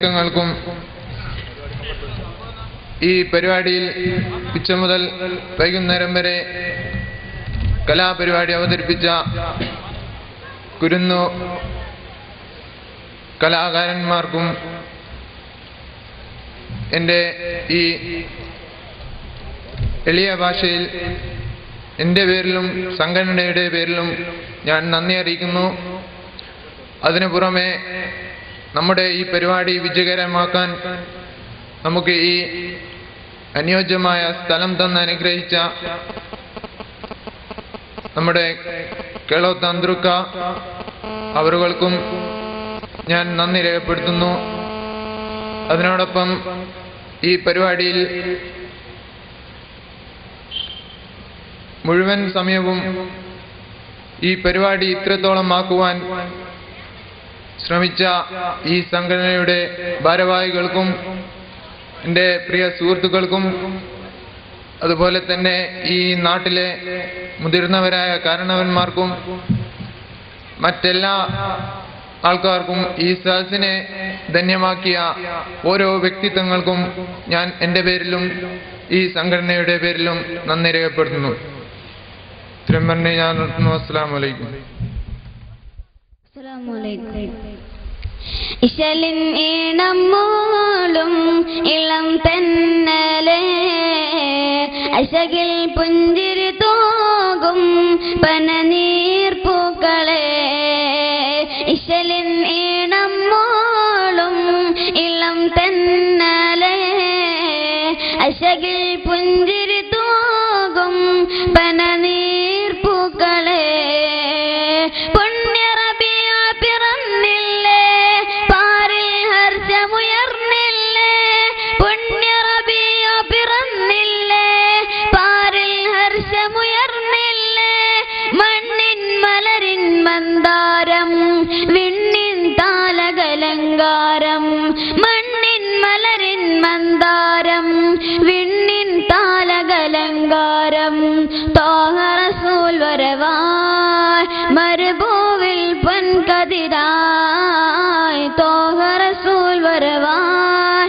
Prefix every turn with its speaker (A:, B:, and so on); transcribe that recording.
A: ങ്ങൾക്കും ഈ പരിപാടിയിൽ ഉച്ച മുതൽ വൈകുന്നേരം വരെ കലാപരിപാടി അവതരിപ്പിച്ച കുരുന്നു കലാകാരന്മാർക്കും എൻ്റെ ഈ എളിയ ഭാഷയിൽ എൻ്റെ പേരിലും സംഘടനയുടെ പേരിലും ഞാൻ നന്ദി അറിയിക്കുന്നു. അതിനു പുറമെ നമ്മുടെ ഈ പരിപാടി വിജയകരമാക്കാൻ നമുക്ക് ഈ അനുയോജ്യമായ സ്ഥലം തന്ന് അനുഗ്രഹിച്ച നമ്മുടെ കേളോത്താന്ത്രുക്ക അവർക്കും ഞാൻ നന്ദി രേഖപ്പെടുത്തുന്നു. അതിനോടൊപ്പം ഈ പരിപാടിയിൽ മുഴുവൻ സമയവും ഈ പരിപാടി ഇത്രത്തോളം ആക്കുവാൻ ശ്രമിച്ച ഈ സംഘടനയുടെ ഭാരവാഹികൾക്കും എൻ്റെ പ്രിയ സുഹൃത്തുക്കൾക്കും അതുപോലെ തന്നെ ഈ നാട്ടിലെ മുതിർന്നവരായ കാരണവന്മാർക്കും മറ്റെല്ലാ ആൾക്കാർക്കും ഈ സദസ്സിനെ ധന്യമാക്കിയ ഓരോ വ്യക്തിത്വങ്ങൾക്കും ഞാൻ എൻ്റെ പേരിലും ഈ സംഘടനയുടെ പേരിലും നന്ദി രേഖപ്പെടുത്തുന്നു. ഇത്രയും പറഞ്ഞ് ഞാൻ നിർത്തുന്നു. അസ്സലാമു അലൈക്കും.
B: ഇശലിൻ ഈണം മൂളും ഇളം തെന്നലേ അശകിൽ പുഞ്ചിരി തൂകും പനനീർപ്പൂക്കളെ ഇശലിൻ ഈണം മൂളും ഇളം തെന്നലേ അശകിൽ പുഞ്ചിരി തൂകും പനനീർപ്പൂക്കളെ മന്ദാരം വിണ്ണിൻ താലകലങ്കാരം മണ്ണിൻ മലരിൻ മന്ദാരം വിണ്ണിൻ താലകലങ്കാരം ത്വാഹ റസൂൽ വരവായ് മരുഭൂവിൽ പൊൻകതിരായ് ത്വാഹ റസൂൽ വരവായ്